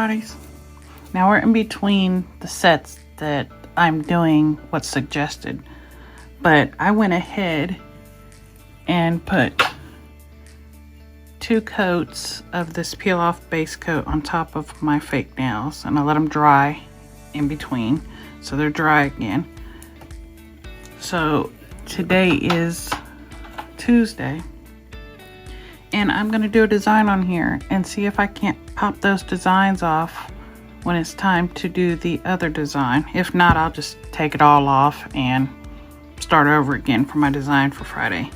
Fridays. Now we're in between the sets that I'm doing what's suggested, but I went ahead and put 2 coats of this peel off base coat on top of my fake nails, and I let them dry in between so they're dry again. So today is Tuesday, and I'm gonna do a design on here and see if I can't pop those designs off when it's time to do the other design. If not, I'll just take it all off and start over again for my design for Friday.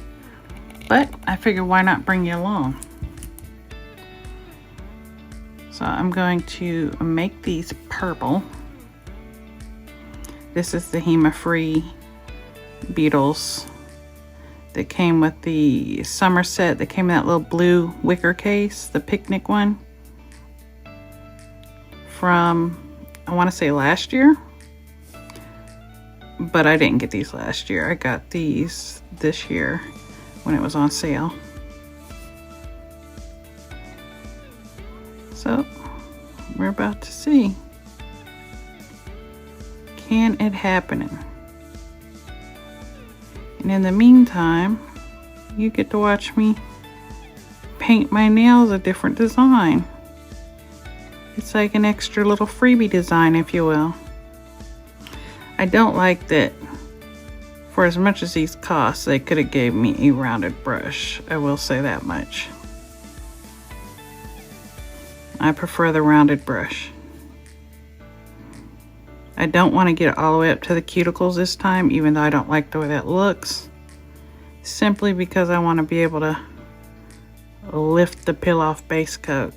But I figured, why not bring you along? So I'm going to make these purple. This is the HEMA-free beetles that came with the summer set that came in that little blue wicker case, the picnic one from, I want to say last year, but I didn't get these last year. I got these this year when it was on sale. So we're about to see, can it happen? And in the meantime, you get to watch me paint my nails a different design. It's like an extra little freebie design, if you will. I don't like that for as much as these cost, they could have gave me a rounded brush. I will say that much. I prefer the rounded brush. I don't want to get it all the way up to the cuticles this time, even though I don't like the way that looks. Simply because I want to be able to lift the peel off base coat.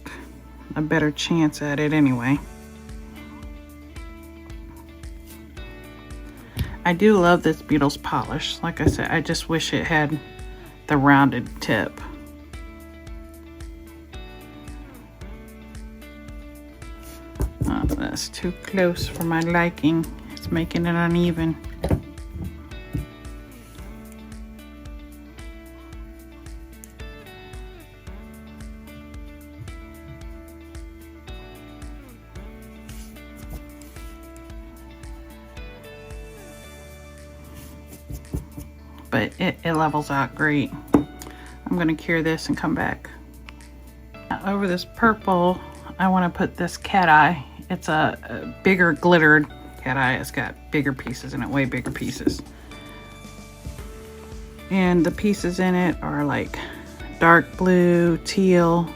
A better chance at it anyway. I do love this Beetles polish. Like I said, I just wish it had the rounded tip. Oh, that's too close for my liking. It's making it uneven. But it levels out great. I'm gonna cure this and come back. Now, over this purple, I wanna put this cat eye. It's a bigger glittered cat eye. It's got bigger pieces in it, way bigger pieces. And the pieces in it are like dark blue, teal,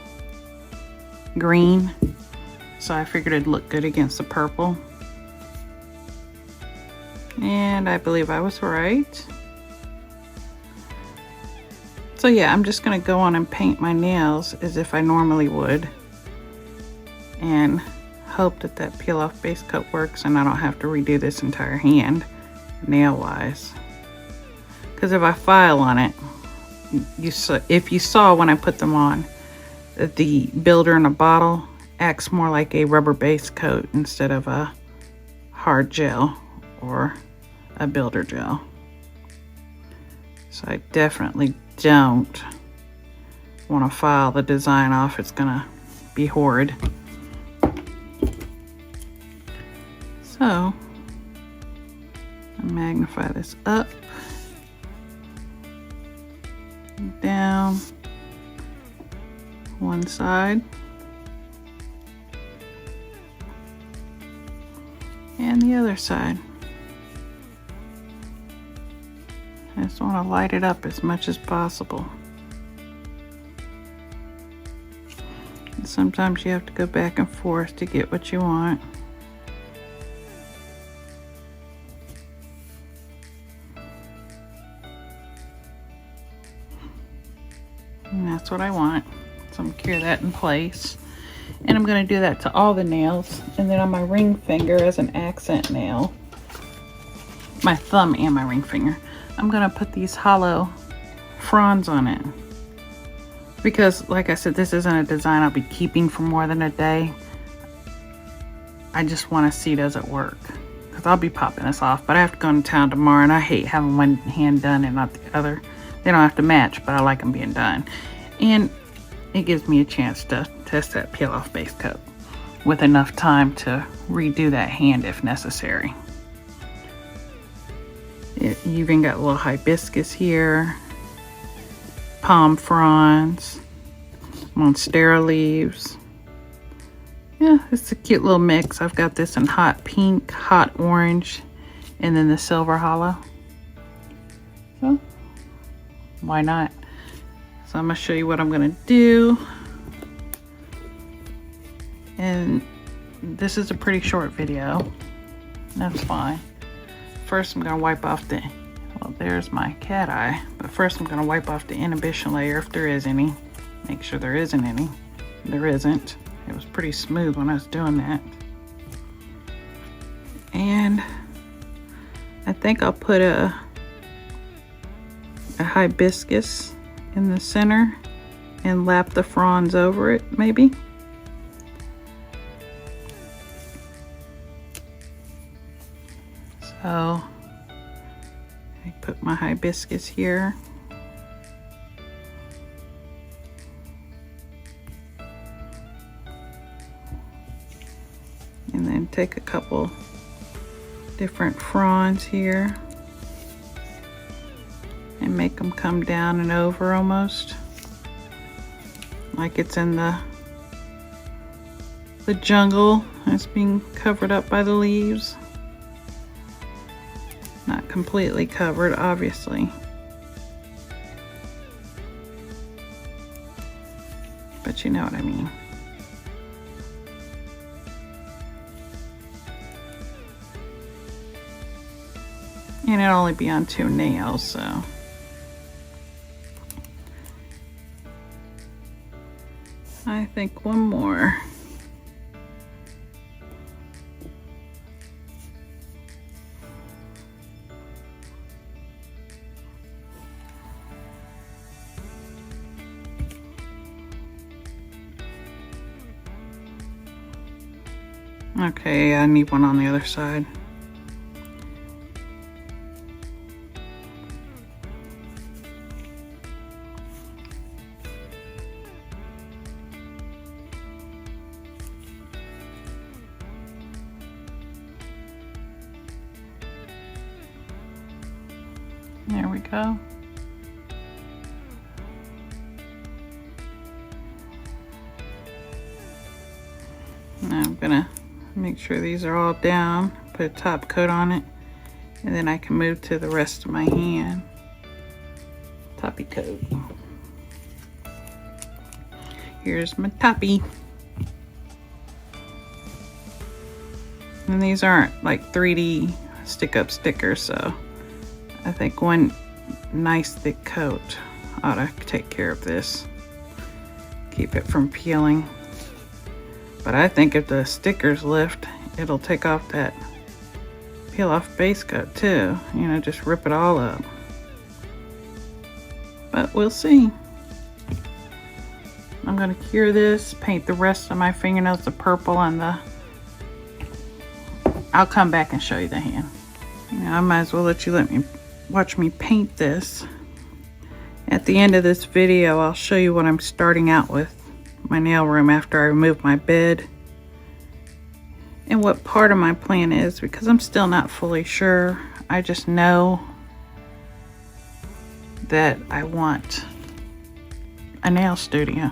green. So I figured it'd look good against the purple. And I believe I was right. So yeah, I'm just gonna go on and paint my nails as if I normally would, and hope that that peel off base coat works and I don't have to redo this entire hand nail wise. Because if I file on it, if you saw when I put them on, that the builder in a bottle acts more like a rubber base coat instead of a hard gel or a builder gel. So I definitely don't want to file the design off. It's gonna be horrid. So I magnify this up, down one side, and the other side. I just want to light it up as much as possible. And sometimes you have to go back and forth to get what you want. And that's what I want. So I'm going to cure that in place. And I'm going to do that to all the nails. And then on my ring finger as an accent nail, my thumb and my ring finger, I'm gonna put these hollow fronds on it. Because like I said, this isn't a design I'll be keeping for more than a day. I just want to see, does it work? Because I'll be popping this off, but I have to go into town tomorrow and I hate having one hand done and not the other. They don't have to match, but I like them being done. And it gives me a chance to test that peel off base coat. with enough time to redo that hand if necessary. You even got little hibiscus here, palm fronds, monstera leaves. Yeah, it's a cute little mix. I've got this in hot pink, hot orange, and then the silver hollow. So, why not? So I'm gonna show you what I'm gonna do. And this is a pretty short video. That's fine. First I'm gonna wipe off the, well, there's my cat eye. But first I'm gonna wipe off the inhibition layer if there is any. Make sure there isn't any. There isn't. It was pretty smooth when I was doing that. And I think I'll put a hibiscus in the center and lap the fronds over it, maybe. So I put my hibiscus here. And then take a couple different fronds here and make them come down and over almost like it's in the jungle. It's being covered up by the leaves. Not completely covered, obviously, but you know what I mean. And it'll only be on 2 nails, so. I think one more. Okay, I need one on the other side. There we go. Now I'm gonna make sure these are all down, put a top coat on it, and then I can move to the rest of my hand. Toppy coat. Here's my toppy. And these aren't like 3D stick-up stickers, so I think one nice thick coat ought to take care of this. Keep it from peeling. But I think if the stickers lift, it'll take off that peel off base coat too. You know, just rip it all up. But we'll see. I'm gonna cure this, paint the rest of my fingernails the purple and the... I'll come back and show you the hand. You know, I might as well let me watch me paint this. At the end of this video, I'll show you what I'm starting out with my nail room after I remove my bed and what part of my plan is, because I'm still not fully sure. I just know that I want a nail studio,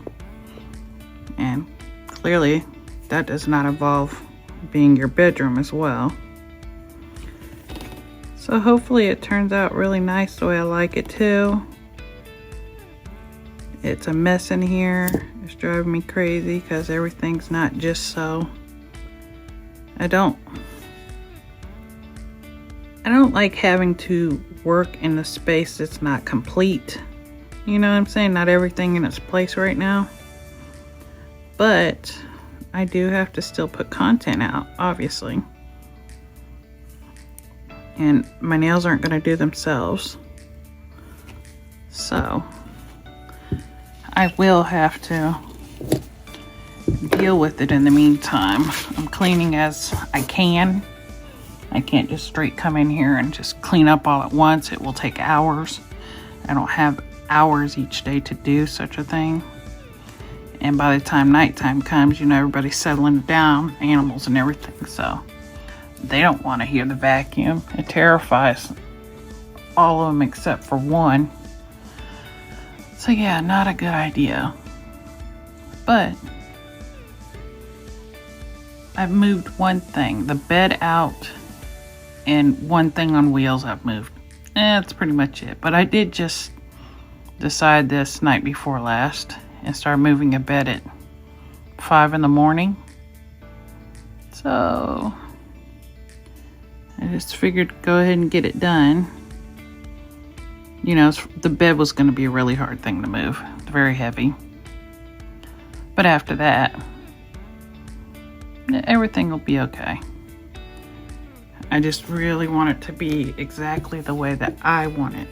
and clearly that does not involve being your bedroom as well. So hopefully it turns out really nice the way I like it too. It's a mess in here. It's driving me crazy because everything's not just so. I don't like having to work in a space that's not complete. You know what I'm saying? Not everything in its place right now. But I do have to still put content out, obviously. And my nails aren't going to do themselves. So I will have to deal with it in the meantime. I'm cleaning as I can. I can't just straight come in here and just clean up all at once. It will take hours. I don't have hours each day to do such a thing. And by the time nighttime comes, you know, everybody's settling down, animals and everything, so they don't want to hear the vacuum. It terrifies all of them except for one. So yeah, not a good idea. But I've moved one thing, the bed out, and one thing on wheels I've moved. That's pretty much it. But I did just decide this night before last and start moving a bed at 5 in the morning. So I just figured go ahead and get it done. You know, the bed was going to be a really hard thing to move. It's very heavy. But after that, everything will be okay. I just really want it to be exactly the way that I want it.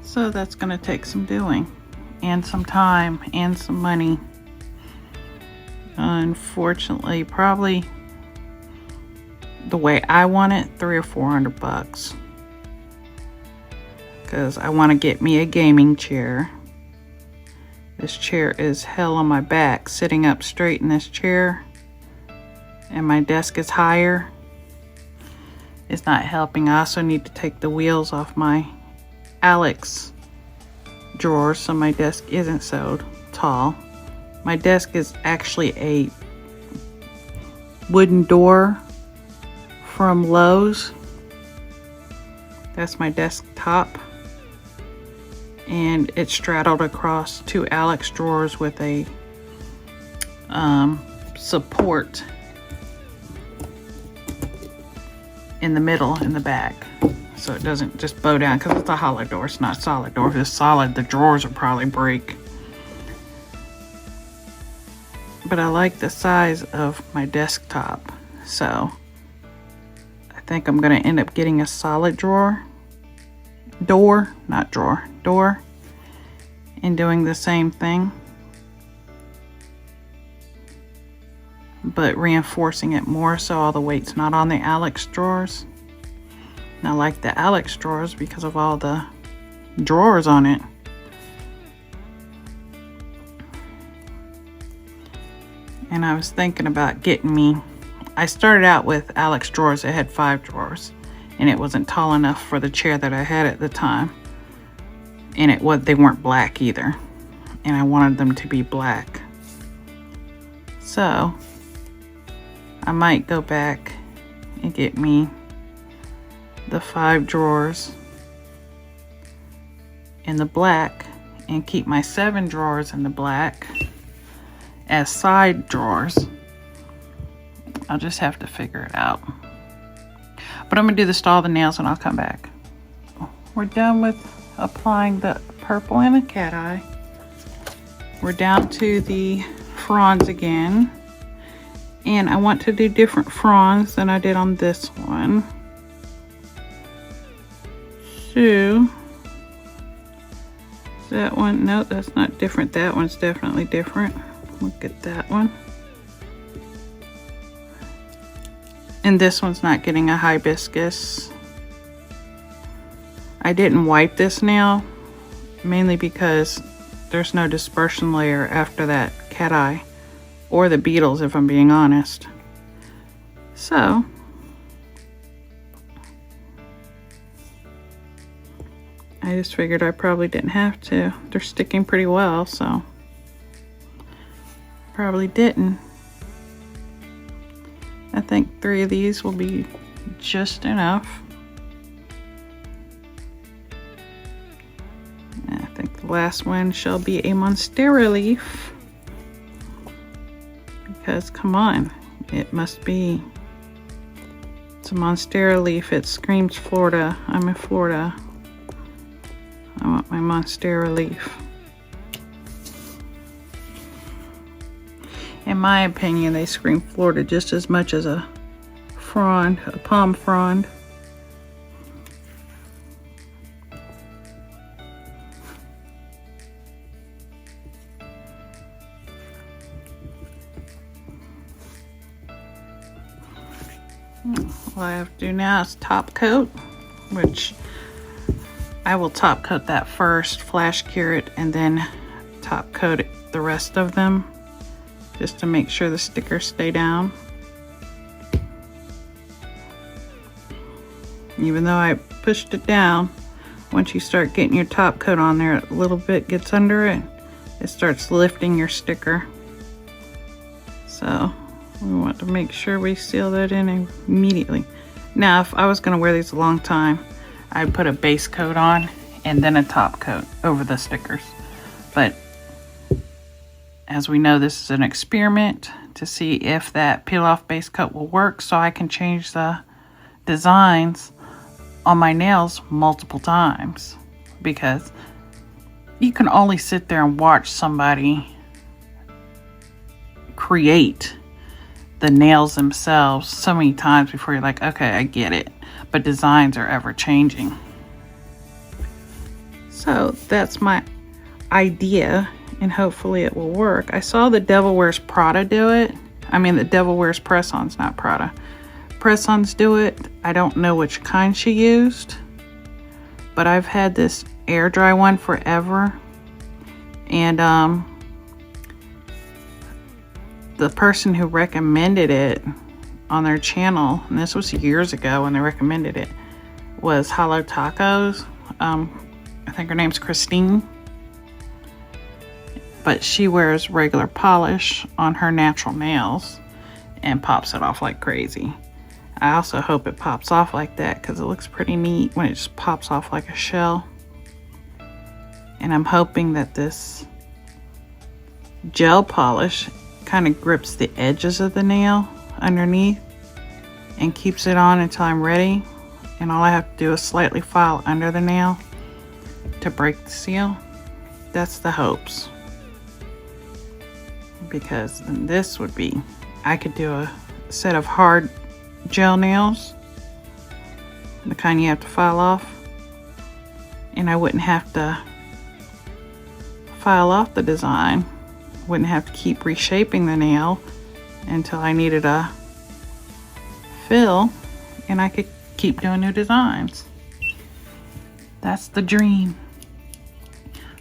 So that's going to take some doing, and some time, and some money. Unfortunately, probably the way I want it, $300 or $400. Because I want to get me a gaming chair. This chair is hell on my back, sitting up straight in this chair, and my desk is higher. It's not helping. I also need to take the wheels off my Alex drawers so my desk isn't so tall. My desk is actually a wooden door from Lowe's. That's my desktop. And it's straddled across two Alex drawers with a support in the middle, in the back, so it doesn't just bow down, because it's a hollow door. It's not a solid door. If it's solid, the drawers will probably break. But I like the size of my desktop, so I think I'm going to end up getting a solid door, and doing the same thing, but reinforcing it more so all the weight's not on the Alex drawers. And I like the Alex drawers because of all the drawers on it. And I was thinking about getting me, I started out with Alex drawers that had 5 drawers, and it wasn't tall enough for the chair that I had at the time. And they weren't black either, and I wanted them to be black. So I might go back and get me the 5 drawers in the black and keep my 7 drawers in the black as side drawers. I'll just have to figure it out. But I'm gonna do this to all the nails and I'll come back. We're done with applying the purple and a cat eye. We're down to the fronds again. And I want to do different fronds than I did on this one. So, that one, no, that's not different. That one's definitely different. Look at that one. And this one's not getting a hibiscus. I didn't wipe this nail, mainly because there's no dispersion layer after that cat eye, or the beetles if I'm being honest. So, I just figured I probably didn't have to. They're sticking pretty well, so probably didn't. I think 3 of these will be just enough. I think the last one shall be a Monstera leaf. Because, come on, it must be. It's a Monstera leaf. It screams Florida. I'm in Florida. I want my Monstera leaf. In my opinion, they scream Florida just as much as a frond, a palm frond. All I have to do now is top coat, which I will top coat that first, flash cure it, and then top coat the rest of them just to make sure the stickers stay down. Even though I pushed it down, once you start getting your top coat on there, a little bit gets under it, it starts lifting your sticker. So we want to make sure we seal that in immediately. Now, if I was going to wear these a long time, I'd put a base coat on and then a top coat over the stickers. But as we know, this is an experiment to see if that peel off base coat will work, so I can change the designs on my nails multiple times, because you can only sit there and watch somebody create the nails themselves so many times before you're like, okay, I get it. But designs are ever changing. So that's my idea, and hopefully it will work. I saw the Devil Wears Prada do it. I mean, the Devil Wears Press-Ons, not Prada. Press-Ons do it. I don't know which kind she used, but I've had this air dry one forever, and the person who recommended it on their channel, and this was years ago when they recommended it, was Hollow Tacos. I think her name's Christine, but she wears regular polish on her natural nails and pops it off like crazy. I also hope it pops off like that, because it looks pretty neat when it just pops off like a shell. And I'm hoping that this gel polish kind of grips the edges of the nail underneath and keeps it on until I'm ready. And all I have to do is slightly file under the nail to break the seal. That's the hopes. Because then this would be, I could do a set of hard gel nails, the kind you have to file off, and I wouldn't have to file off the design, wouldn't have to keep reshaping the nail until I needed a fill, and I could keep doing new designs. That's the dream.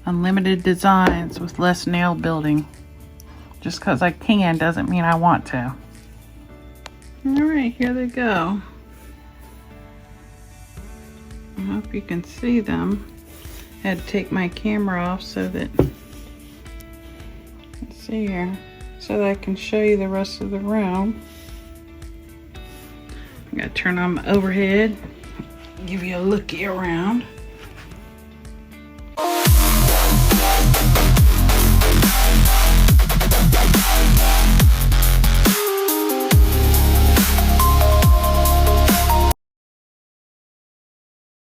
Unlimited designs with less nail building. Just because I can doesn't mean I want to. Alright, here they go. I hope you can see them. I had to take my camera off so that, let's see here, so that I can show you the rest of the room. I gotta turn on my overhead, give you a looky around.